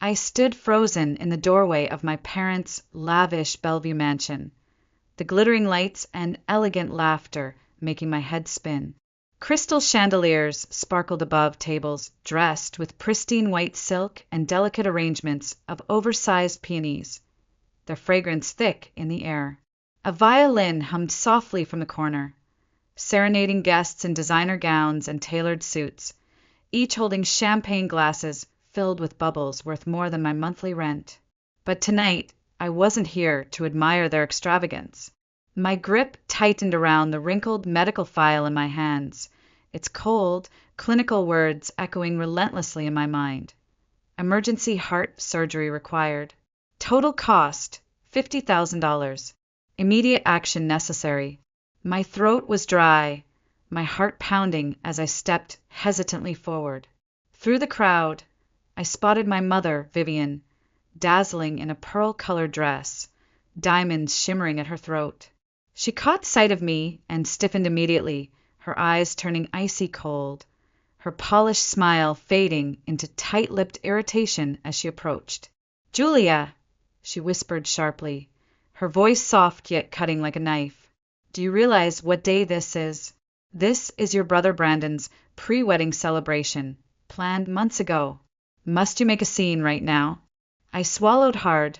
I stood frozen in the doorway of my parents' lavish Bellevue mansion, the glittering lights and elegant laughter making my head spin. Crystal chandeliers sparkled above tables dressed with pristine white silk and delicate arrangements of oversized peonies, their fragrance thick in the air. A violin hummed softly from the corner, serenading guests in designer gowns and tailored suits, each holding champagne glasses filled with bubbles worth more than my monthly rent. But tonight, I wasn't here to admire their extravagance. My grip tightened around the wrinkled medical file in my hands, its cold, clinical words echoing relentlessly in my mind. Emergency heart surgery required. Total cost, $50,000. Immediate action necessary. My throat was dry, my heart pounding as I stepped hesitantly forward. Through the crowd, I spotted my mother, Vivian, dazzling in a pearl-colored dress, diamonds shimmering at her throat. She caught sight of me and stiffened immediately, her eyes turning icy cold, her polished smile fading into tight-lipped irritation as she approached. "Julia," she whispered sharply, her voice soft yet cutting like a knife. "Do you realize what day this is? This is your brother Brandon's pre-wedding celebration, planned months ago. Must you make a scene right now?" I swallowed hard,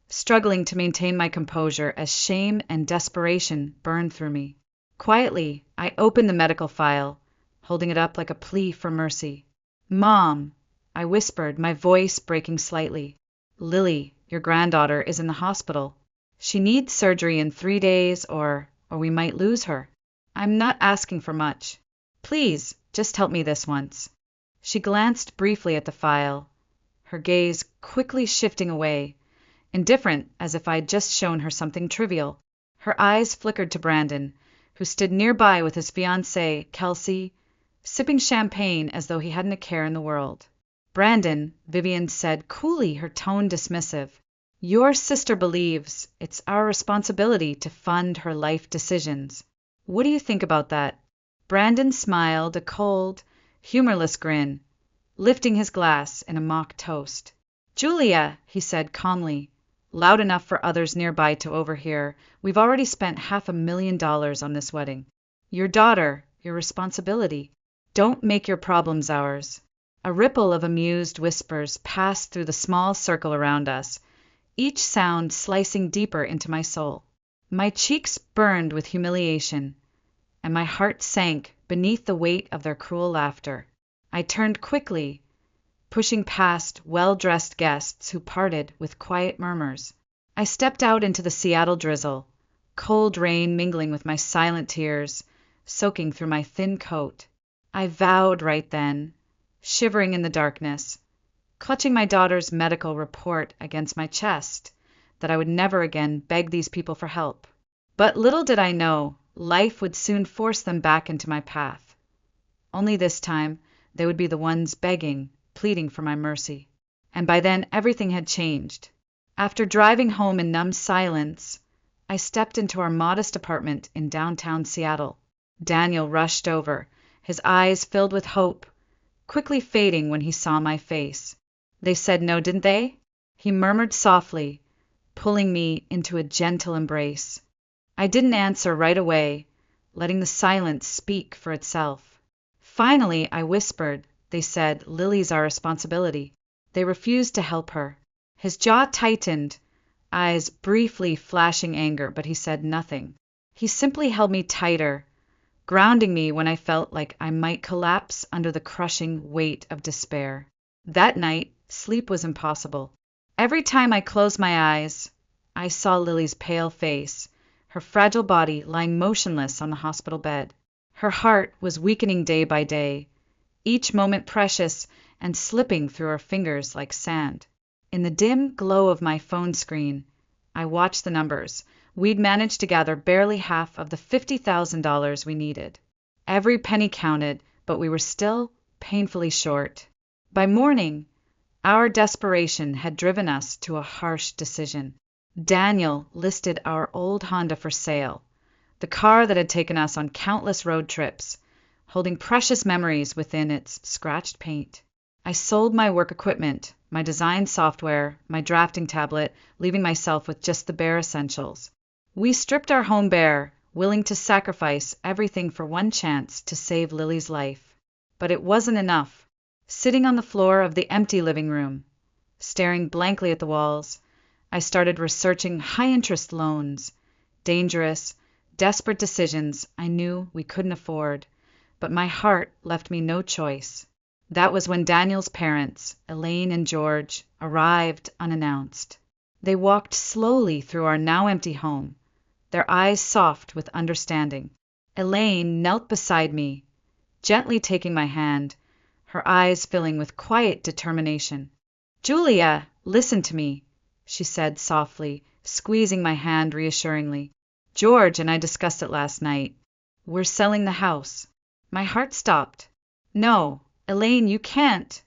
struggling to maintain my composure as shame and desperation burned through me. Quietly, I opened the medical file, holding it up like a plea for mercy. "Mom," I whispered, my voice breaking slightly. "Lily, your granddaughter, is in the hospital. She needs surgery in 3 days or we might lose her. I'm not asking for much. Please, just help me this once." She glanced briefly at the file, her gaze quickly shifting away, indifferent as if I'd just shown her something trivial. Her eyes flickered to Brandon, who stood nearby with his fiancée, Kelsey, sipping champagne as though he hadn't a care in the world. "Brandon," Vivian said coolly, her tone dismissive, "your sister believes it's our responsibility to fund her life decisions. What do you think about that?" Brandon smiled a cold, humorless grin, lifting his glass in a mock toast. "Julia," he said calmly, loud enough for others nearby to overhear, "we've already spent $500,000 on this wedding. Your daughter, your responsibility. Don't make your problems ours." A ripple of amused whispers passed through the small circle around us, each sound slicing deeper into my soul. My cheeks burned with humiliation, and my heart sank beneath the weight of their cruel laughter. I turned quickly, pushing past well-dressed guests who parted with quiet murmurs. I stepped out into the Seattle drizzle, cold rain mingling with my silent tears, soaking through my thin coat. I vowed right then, shivering in the darkness, clutching my daughter's medical report against my chest, that I would never again beg these people for help. But little did I know, life would soon force them back into my path. Only this time, they would be the ones begging, pleading for my mercy. And by then, everything had changed. After driving home in numb silence, I stepped into our modest apartment in downtown Seattle. Daniel rushed over, his eyes filled with hope, quickly fading when he saw my face. "They said no, didn't they?" he murmured softly, pulling me into a gentle embrace. I didn't answer right away, letting the silence speak for itself. Finally, I whispered, "They said Lily's our responsibility. They refused to help her." His jaw tightened, eyes briefly flashing anger, but he said nothing. He simply held me tighter, grounding me when I felt like I might collapse under the crushing weight of despair. That night, sleep was impossible. Every time I closed my eyes, I saw Lily's pale face, her fragile body lying motionless on the hospital bed. Her heart was weakening day by day, each moment precious and slipping through her fingers like sand. In the dim glow of my phone screen, I watched the numbers. We'd managed to gather barely half of the $50,000 we needed. Every penny counted, but we were still painfully short. By morning, our desperation had driven us to a harsh decision. Daniel listed our old Honda for sale, the car that had taken us on countless road trips, holding precious memories within its scratched paint. I sold my work equipment, my design software, my drafting tablet, leaving myself with just the bare essentials. We stripped our home bare, willing to sacrifice everything for one chance to save Lily's life. But it wasn't enough. Sitting on the floor of the empty living room, staring blankly at the walls, I started researching high-interest loans, dangerous, desperate decisions I knew we couldn't afford, but my heart left me no choice. That was when Daniel's parents, Elaine and George, arrived unannounced. They walked slowly through our now empty home, their eyes soft with understanding. Elaine knelt beside me, gently taking my hand, her eyes filling with quiet determination. "Julia, listen to me," she said softly, squeezing my hand reassuringly. "George and I discussed it last night. We're selling the house." My heart stopped. "No, Elaine, you can't."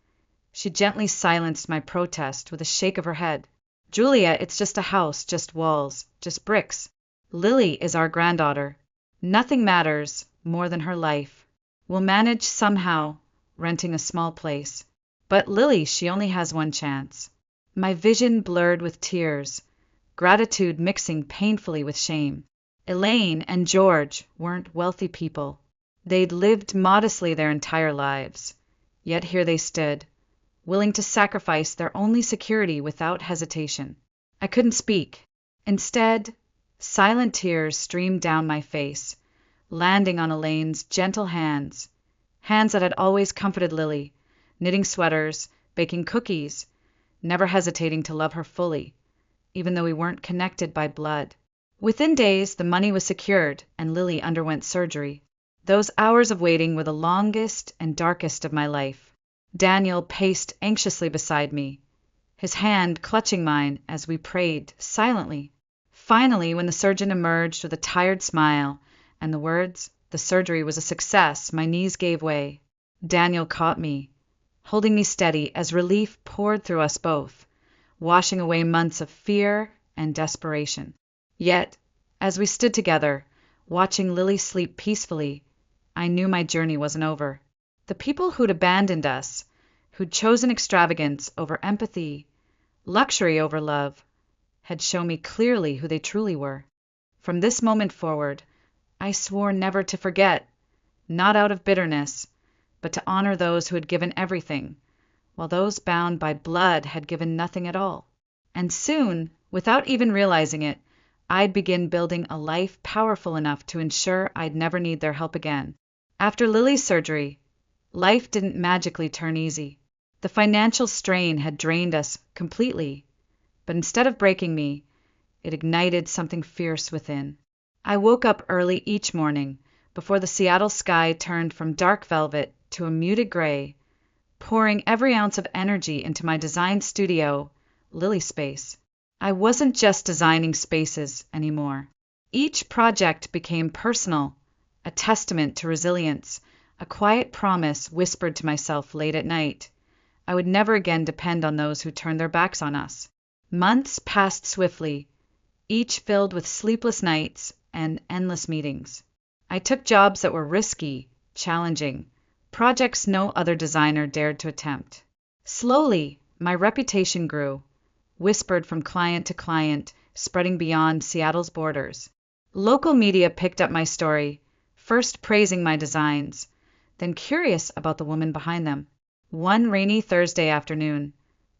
She gently silenced my protest with a shake of her head. "Julia, it's just a house, just walls, just bricks. Lily is our granddaughter. Nothing matters more than her life. We'll manage somehow, renting a small place. But Lily, she only has one chance." My vision blurred with tears, gratitude mixing painfully with shame. Elaine and George weren't wealthy people. They'd lived modestly their entire lives. Yet here they stood, willing to sacrifice their only security without hesitation. I couldn't speak. Instead, silent tears streamed down my face, landing on Elaine's gentle hands, hands that had always comforted Lily, knitting sweaters, baking cookies, never hesitating to love her fully, even though we weren't connected by blood. Within days, the money was secured, and Lily underwent surgery. Those hours of waiting were the longest and darkest of my life. Daniel paced anxiously beside me, his hand clutching mine as we prayed silently. Finally, when the surgeon emerged with a tired smile and the words, "The surgery was a success," my knees gave way. Daniel caught me, holding me steady as relief poured through us both, washing away months of fear and desperation. Yet, as we stood together, watching Lily sleep peacefully, I knew my journey wasn't over. The people who'd abandoned us, who'd chosen extravagance over empathy, luxury over love, had shown me clearly who they truly were. From this moment forward, I swore never to forget, not out of bitterness, but to honor those who had given everything, while those bound by blood had given nothing at all. And soon, without even realizing it, I'd begin building a life powerful enough to ensure I'd never need their help again. After Lily's surgery, life didn't magically turn easy. The financial strain had drained us completely, but instead of breaking me, it ignited something fierce within. I woke up early each morning, before the Seattle sky turned from dark velvet to a muted gray, pouring every ounce of energy into my design studio, Lily Space. I wasn't just designing spaces anymore. Each project became personal, a testament to resilience, a quiet promise whispered to myself late at night. I would never again depend on those who turned their backs on us. Months passed swiftly, each filled with sleepless nights and endless meetings. I took jobs that were risky, challenging, projects no other designer dared to attempt. Slowly, my reputation grew, whispered from client to client, spreading beyond Seattle's borders. Local media picked up my story, first praising my designs, then curious about the woman behind them. One rainy Thursday afternoon,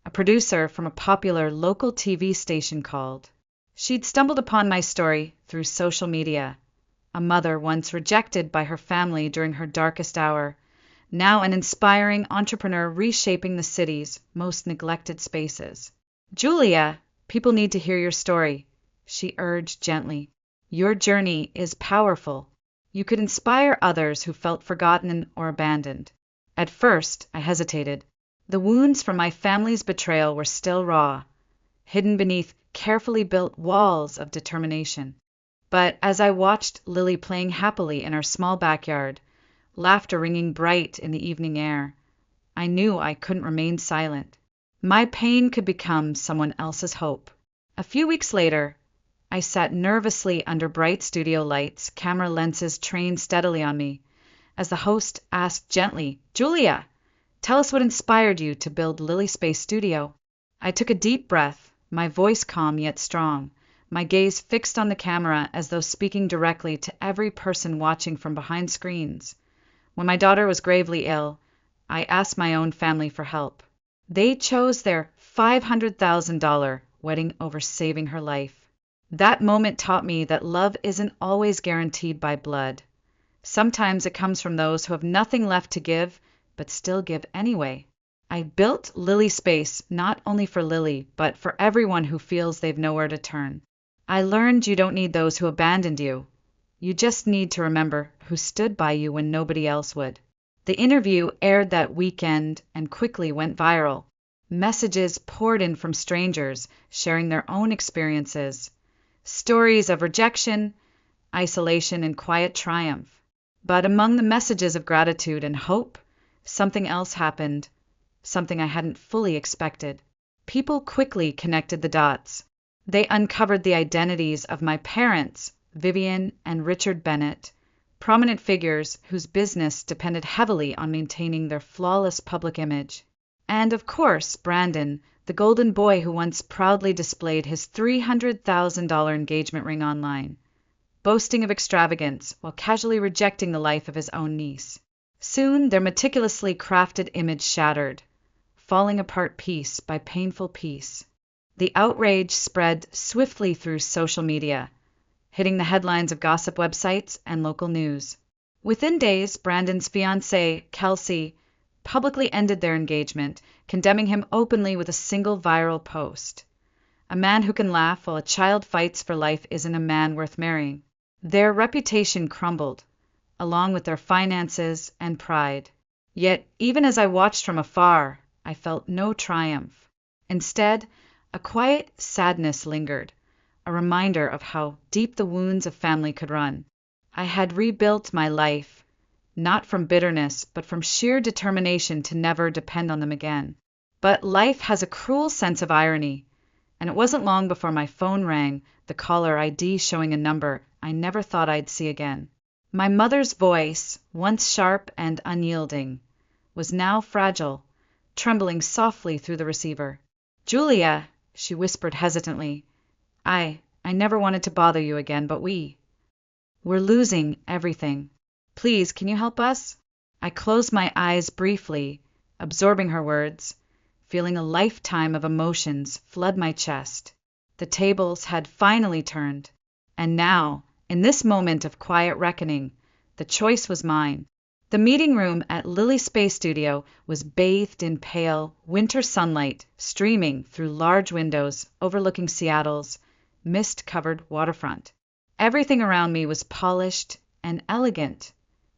a producer from a popular local TV station called. She'd stumbled upon my story through social media. A mother once rejected by her family during her darkest hour, now an inspiring entrepreneur reshaping the city's most neglected spaces. "Julia, people need to hear your story," she urged gently. "Your journey is powerful. You could inspire others who felt forgotten or abandoned." At first, I hesitated. The wounds from my family's betrayal were still raw, hidden beneath carefully built walls of determination. But as I watched Lily playing happily in our small backyard, laughter ringing bright in the evening air, I knew I couldn't remain silent. My pain could become someone else's hope. A few weeks later, I sat nervously under bright studio lights, camera lenses trained steadily on me, as the host asked gently, "Julia, tell us what inspired you to build Lily Space Studio." I took a deep breath, my voice calm yet strong, my gaze fixed on the camera as though speaking directly to every person watching from behind screens. When my daughter was gravely ill, I asked my own family for help. They chose their $500,000 wedding over saving her life. That moment taught me that love isn't always guaranteed by blood. Sometimes it comes from those who have nothing left to give, but still give anyway. I built Lily Space not only for Lily, but for everyone who feels they've nowhere to turn. I learned you don't need those who abandoned you. You just need to remember who stood by you when nobody else would. The interview aired that weekend and quickly went viral. Messages poured in from strangers sharing their own experiences. Stories of rejection, isolation, and quiet triumph. But among the messages of gratitude and hope, something else happened, something I hadn't fully expected. People quickly connected the dots. They uncovered the identities of my parents, Vivian and Richard Bennett, prominent figures whose business depended heavily on maintaining their flawless public image. And of course, Brandon, the golden boy who once proudly displayed his $300,000 engagement ring online, boasting of extravagance while casually rejecting the life of his own niece. Soon, their meticulously crafted image shattered, falling apart piece by painful piece. The outrage spread swiftly through social media, hitting the headlines of gossip websites and local news. Within days, Brandon's fiancée, Kelsey, publicly ended their engagement, condemning him openly with a single viral post. A man who can laugh while a child fights for life isn't a man worth marrying. Their reputation crumbled, along with their finances and pride. Yet, even as I watched from afar, I felt no triumph. Instead, a quiet sadness lingered, a reminder of how deep the wounds of family could run. I had rebuilt my life, not from bitterness, but from sheer determination to never depend on them again. But life has a cruel sense of irony, and it wasn't long before my phone rang, the caller ID showing a number I never thought I'd see again. My mother's voice, once sharp and unyielding, was now fragile, trembling softly through the receiver. "Julia," she whispered hesitantly, I never wanted to bother you again, but we're losing everything. Please, can you help us?" I closed my eyes briefly, absorbing her words, feeling a lifetime of emotions flood my chest. The tables had finally turned, and now, in this moment of quiet reckoning, the choice was mine. The meeting room at Lily Space Studio was bathed in pale, winter sunlight streaming through large windows overlooking Seattle's mist-covered waterfront. Everything around me was polished and elegant.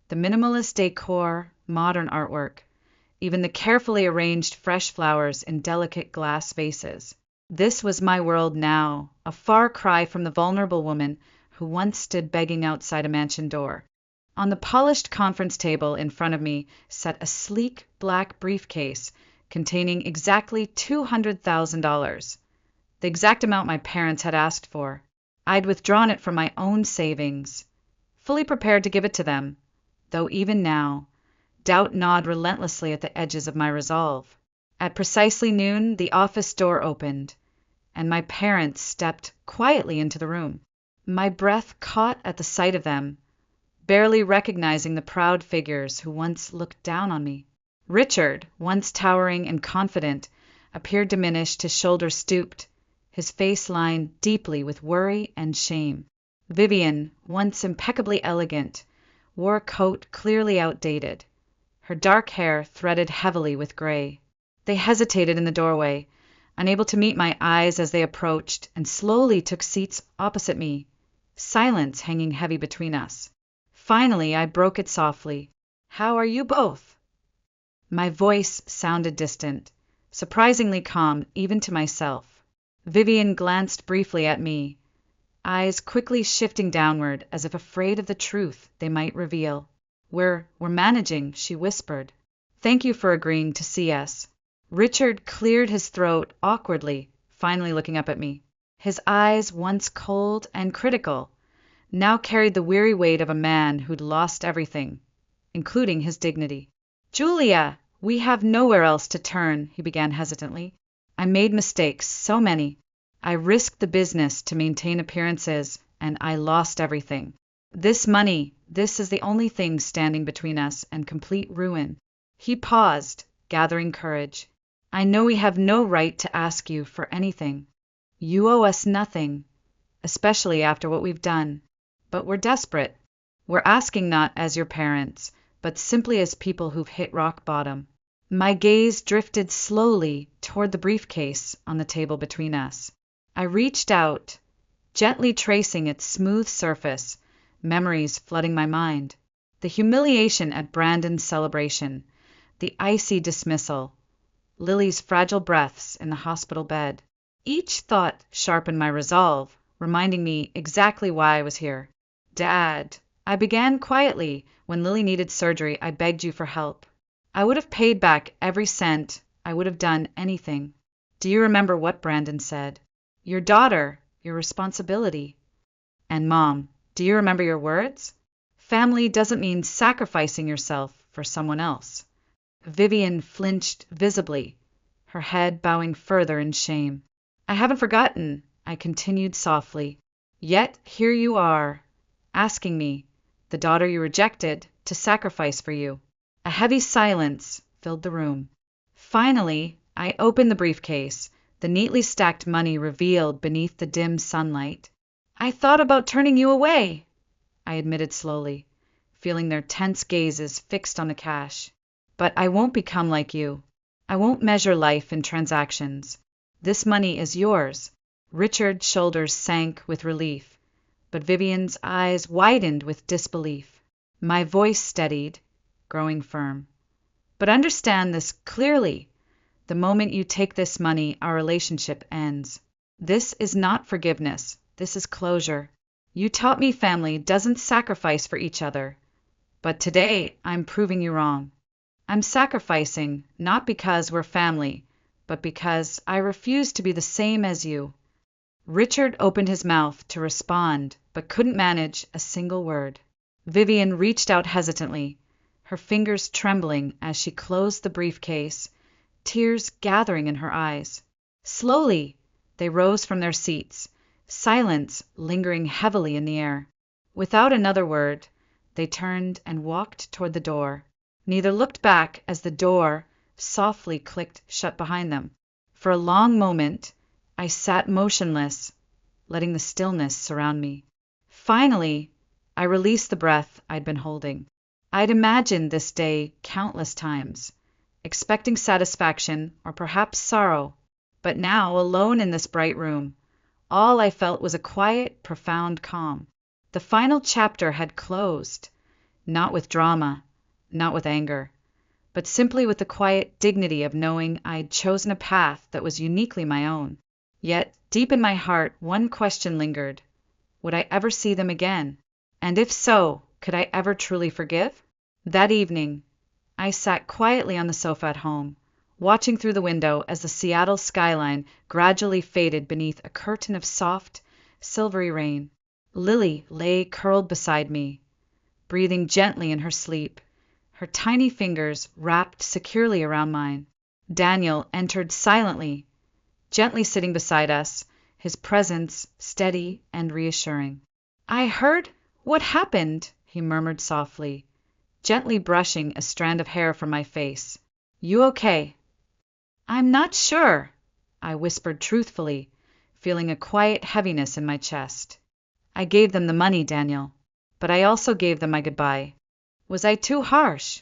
The minimalist decor, modern artwork, even the carefully arranged fresh flowers in delicate glass vases. This was my world now, a far cry from the vulnerable woman who once stood begging outside a mansion door. On the polished conference table in front of me sat a sleek black briefcase containing exactly $200,000, the exact amount my parents had asked for. I'd withdrawn it from my own savings, fully prepared to give it to them, though even now, doubt gnawed relentlessly at the edges of my resolve. At precisely noon, the office door opened, and my parents stepped quietly into the room. My breath caught at the sight of them, barely recognizing the proud figures who once looked down on me. Richard, once towering and confident, appeared diminished, his shoulders stooped, his face lined deeply with worry and shame. Vivian, once impeccably elegant, wore a coat clearly outdated, her dark hair threaded heavily with gray. They hesitated in the doorway, unable to meet my eyes as they approached, and slowly took seats opposite me, silence hanging heavy between us. Finally, I broke it softly. "How are you both?" My voice sounded distant, surprisingly calm even to myself. Vivian glanced briefly at me, eyes quickly shifting downward as if afraid of the truth they might reveal. We're managing," she whispered. "Thank you for agreeing to see us." Richard cleared his throat awkwardly, finally looking up at me. His eyes, once cold and critical, now carried the weary weight of a man who'd lost everything, including his dignity. "Julia, we have nowhere else to turn," he began hesitantly. I made mistakes, so many. I risked the business to maintain appearances, and I lost everything. This money, this is the only thing standing between us and complete ruin." He paused, gathering courage. "I know we have no right to ask you for anything. You owe us nothing, especially after what we've done. But we're desperate. We're asking not as your parents, but simply as people who've hit rock bottom." My gaze drifted slowly toward the briefcase on the table between us. I reached out, gently tracing its smooth surface, memories flooding my mind. The humiliation at Brandon's celebration, the icy dismissal, Lily's fragile breaths in the hospital bed. Each thought sharpened my resolve, reminding me exactly why I was here. "Dad," I began quietly, "when Lily needed surgery, I begged you for help. I would have paid back every cent. I would have done anything. Do you remember what Brandon said? Your daughter, your responsibility. And Mom, do you remember your words? Family doesn't mean sacrificing yourself for someone else." Vivian flinched visibly, her head bowing further in shame. "I haven't forgotten," I continued softly. "Yet here you are, asking me, the daughter you rejected, to sacrifice for you." A heavy silence filled the room. Finally, I opened the briefcase, the neatly stacked money revealed beneath the dim sunlight. "I thought about turning you away," I admitted slowly, feeling their tense gazes fixed on the cash. "But I won't become like you. I won't measure life in transactions. This money is yours." Richard's shoulders sank with relief, but Vivian's eyes widened with disbelief. My voice steadied, growing firm. "But understand this clearly. The moment you take this money, our relationship ends. This is not forgiveness. This is closure. You taught me family doesn't sacrifice for each other. But today, I'm proving you wrong. I'm sacrificing not because we're family, but because I refuse to be the same as you." Richard opened his mouth to respond, but couldn't manage a single word. Vivian reached out hesitantly, her fingers trembling as she closed the briefcase, tears gathering in her eyes. Slowly, they rose from their seats, silence lingering heavily in the air. Without another word, they turned and walked toward the door. Neither looked back as the door softly clicked shut behind them. For a long moment, I sat motionless, letting the stillness surround me. Finally, I released the breath I'd been holding. I'd imagined this day countless times, expecting satisfaction or perhaps sorrow. But now, alone in this bright room, all I felt was a quiet, profound calm. The final chapter had closed, not with drama, not with anger, but simply with the quiet dignity of knowing I'd chosen a path that was uniquely my own. Yet, deep in my heart, one question lingered. Would I ever see them again? And if so, could I ever truly forgive? That evening, I sat quietly on the sofa at home, watching through the window as the Seattle skyline gradually faded beneath a curtain of soft, silvery rain. Lily lay curled beside me, breathing gently in her sleep, her tiny fingers wrapped securely around mine. Daniel entered silently, gently sitting beside us, his presence steady and reassuring. "I heard what happened," he murmured softly, gently brushing a strand of hair from my face. "You okay?" "I'm not sure," I whispered truthfully, feeling a quiet heaviness in my chest. "I gave them the money, Daniel, but I also gave them my goodbye. Was I too harsh?"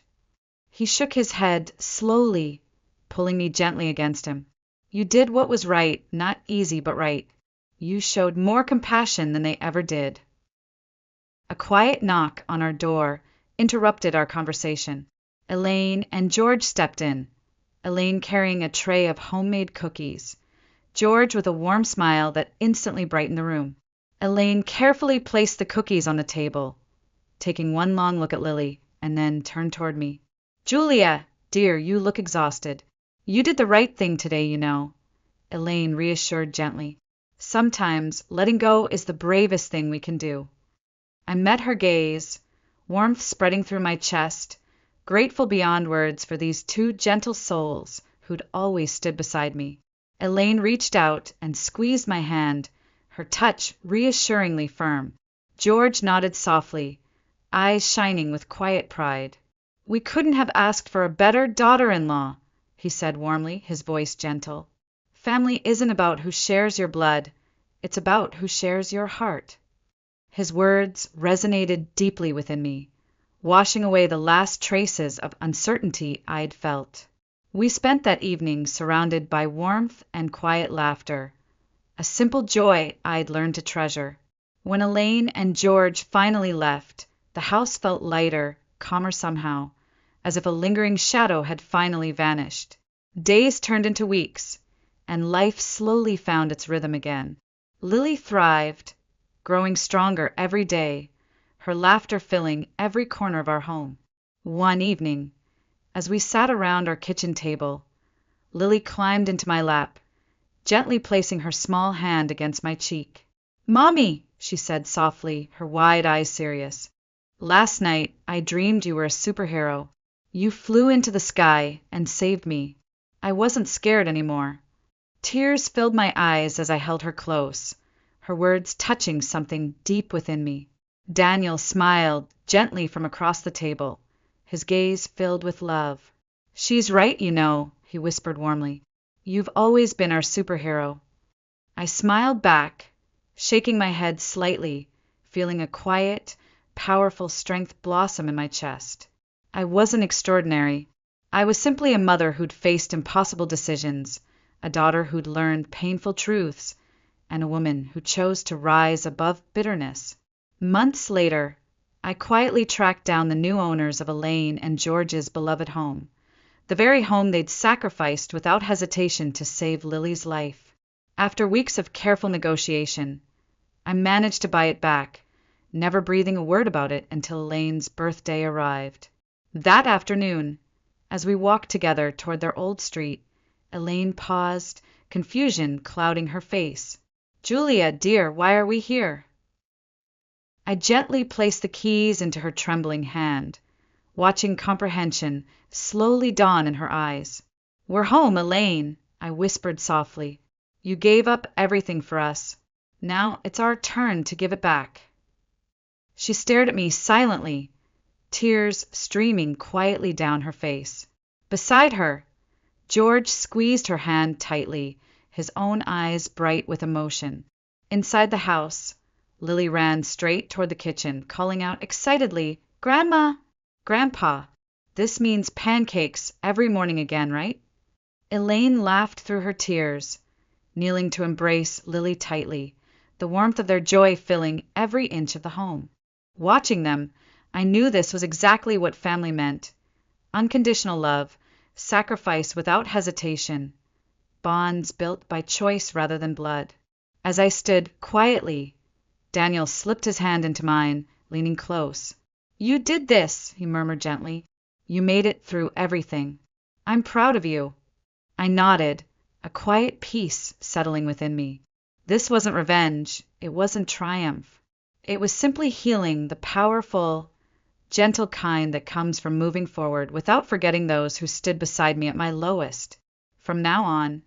He shook his head slowly, pulling me gently against him. "You did what was right, not easy, but right. You showed more compassion than they ever did." A quiet knock on our door interrupted our conversation. Elaine and George stepped in, Elaine carrying a tray of homemade cookies, George with a warm smile that instantly brightened the room. Elaine carefully placed the cookies on the table, taking one long look at Lily, and then turned toward me. "Julia, dear, you look exhausted. You did the right thing today, you know," Elaine reassured gently. "Sometimes letting go is the bravest thing we can do." I met her gaze, warmth spreading through my chest, grateful beyond words for these two gentle souls who'd always stood beside me. Elaine reached out and squeezed my hand, her touch reassuringly firm. George nodded softly, eyes shining with quiet pride. "We couldn't have asked for a better daughter-in-law," he said warmly, his voice gentle. "Family isn't about who shares your blood. It's about who shares your heart." His words resonated deeply within me, washing away the last traces of uncertainty I'd felt. We spent that evening surrounded by warmth and quiet laughter, a simple joy I'd learned to treasure. When Elaine and George finally left, the house felt lighter, calmer somehow, as if a lingering shadow had finally vanished. Days turned into weeks, and life slowly found its rhythm again. Lily thrived, growing stronger every day, her laughter filling every corner of our home. One evening, as we sat around our kitchen table, Lily climbed into my lap, gently placing her small hand against my cheek. "Mommy," she said softly, her wide eyes serious, "last night I dreamed you were a superhero. You flew into the sky and saved me. I wasn't scared anymore." Tears filled my eyes as I held her close, her words touching something deep within me. Daniel smiled gently from across the table, his gaze filled with love. "She's right, you know," he whispered warmly. "You've always been our superhero." I smiled back, shaking my head slightly, feeling a quiet, powerful strength blossom in my chest. I wasn't extraordinary. I was simply a mother who'd faced impossible decisions, a daughter who'd learned painful truths, and a woman who chose to rise above bitterness. Months later, I quietly tracked down the new owners of Elaine and George's beloved home, the very home they'd sacrificed without hesitation to save Lily's life. After weeks of careful negotiation, I managed to buy it back, never breathing a word about it until Elaine's birthday arrived. That afternoon, as we walked together toward their old street, Elaine paused, confusion clouding her face. "Julia, dear, why are we here?" I gently placed the keys into her trembling hand, watching comprehension slowly dawn in her eyes. "We're home, Elaine," I whispered softly. "You gave up everything for us. Now it's our turn to give it back." She stared at me silently, tears streaming quietly down her face. Beside her, George squeezed her hand tightly, his own eyes bright with emotion. Inside the house, Lily ran straight toward the kitchen, calling out excitedly, "Grandma! Grandpa! This means pancakes every morning again, right?" Elaine laughed through her tears, kneeling to embrace Lily tightly, the warmth of their joy filling every inch of the home. Watching them, I knew this was exactly what family meant: unconditional love, sacrifice without hesitation, bonds built by choice rather than blood. As I stood quietly, Daniel slipped his hand into mine, leaning close. "You did this," he murmured gently. "You made it through everything. I'm proud of you." I nodded, a quiet peace settling within me. This wasn't revenge. It wasn't triumph. It was simply healing, the powerful, gentle kind that comes from moving forward without forgetting those who stood beside me at my lowest. From now on,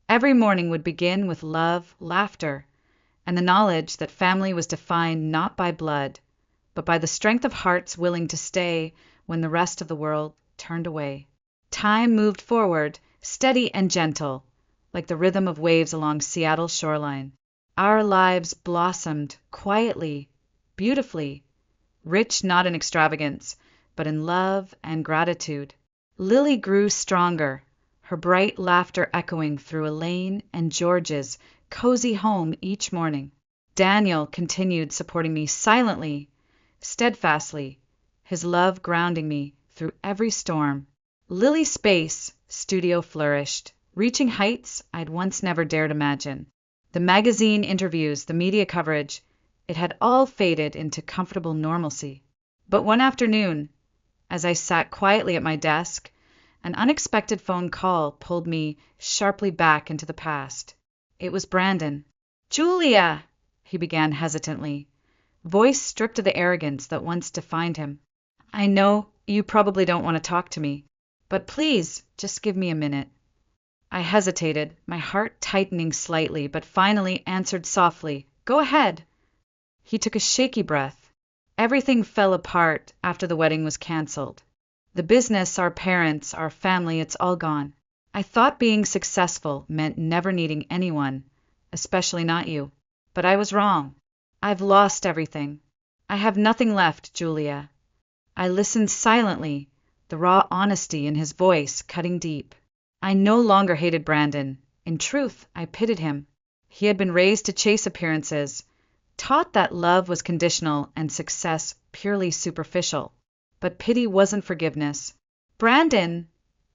every morning would begin with love, laughter, and the knowledge that family was defined not by blood, but by the strength of hearts willing to stay when the rest of the world turned away. Time moved forward, steady and gentle, like the rhythm of waves along Seattle's shoreline. Our lives blossomed quietly, beautifully, rich not in extravagance, but in love and gratitude. Lily grew stronger, her bright laughter echoing through Elaine and George's cozy home each morning. Daniel continued supporting me silently, steadfastly, his love grounding me through every storm. Lily's space studio flourished, reaching heights I'd once never dared imagine. The magazine interviews, the media coverage, it had all faded into comfortable normalcy. But one afternoon, as I sat quietly at my desk, an unexpected phone call pulled me sharply back into the past. It was Brandon. "Julia," he began hesitantly, voice stripped of the arrogance that once defined him. "I know you probably don't want to talk to me, but please just give me a minute." I hesitated, my heart tightening slightly, but finally answered softly, "Go ahead." He took a shaky breath. Everything fell apart after the wedding was canceled. The business, our parents, our family, it's all gone. I thought being successful meant never needing anyone, especially not you. But I was wrong. I've lost everything. I have nothing left, Julia. I listened silently, the raw honesty in his voice cutting deep. I no longer hated Brandon. In truth, I pitied him. He had been raised to chase appearances, taught that love was conditional and success purely superficial. But pity wasn't forgiveness. "Brandon,"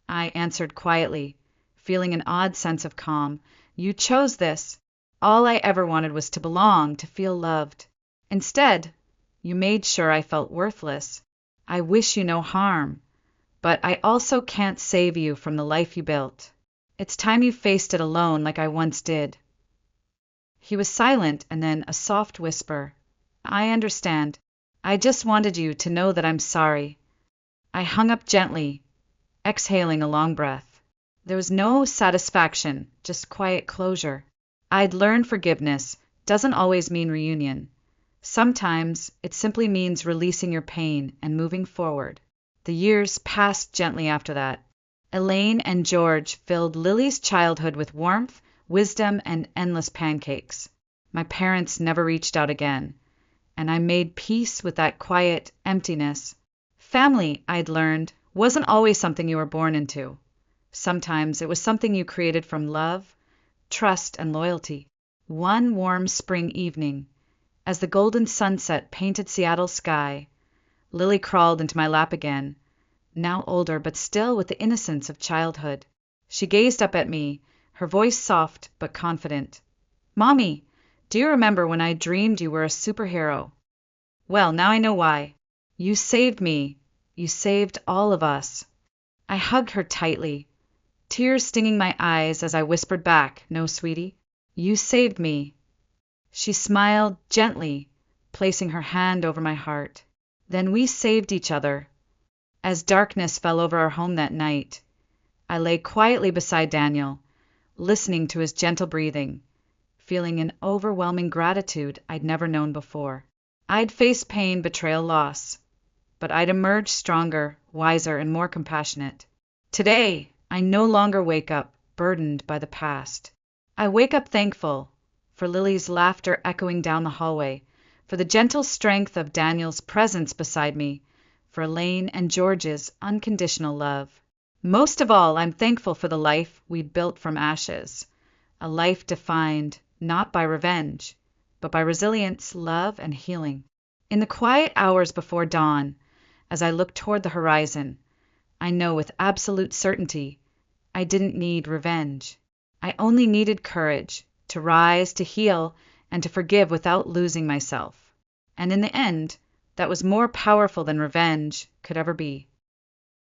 I answered quietly, feeling an odd sense of calm, "you chose this. All I ever wanted was to belong, to feel loved. Instead, you made sure I felt worthless. I wish you no harm, but I also can't save you from the life you built. It's time you faced it alone like I once did." He was silent, and then a soft whisper, "I understand. I just wanted you to know that I'm sorry." I hung up gently, exhaling a long breath. There was no satisfaction, just quiet closure. I'd learned forgiveness doesn't always mean reunion. Sometimes it simply means releasing your pain and moving forward. The years passed gently after that. Elaine and George filled Lily's childhood with warmth, wisdom, and endless pancakes. My parents never reached out again, and I made peace with that quiet emptiness. Family, I'd learned, wasn't always something you were born into. Sometimes it was something you created from love, trust, and loyalty. One warm spring evening, as the golden sunset painted Seattle's sky, Lily crawled into my lap again, now older but still with the innocence of childhood. She gazed up at me, her voice soft but confident. "Mommy, do you remember when I dreamed you were a superhero? Well, now I know why. You saved me. You saved all of us." I hugged her tightly, tears stinging my eyes as I whispered back, "No, sweetie, you saved me." She smiled gently, placing her hand over my heart. Then we saved each other. As darkness fell over our home that night, I lay quietly beside Daniel, listening to his gentle breathing, feeling an overwhelming gratitude I'd never known before. I'd faced pain, betrayal, loss, but I'd emerged stronger, wiser, and more compassionate. Today, I no longer wake up burdened by the past. I wake up thankful for Lily's laughter echoing down the hallway, for the gentle strength of Daniel's presence beside me, for Elaine and George's unconditional love. Most of all, I'm thankful for the life we'd built from ashes, a life defined not by revenge, but by resilience, love, and healing. In the quiet hours before dawn, as I look toward the horizon, I know with absolute certainty I didn't need revenge. I only needed courage to rise, to heal, and to forgive without losing myself. And in the end, that was more powerful than revenge could ever be.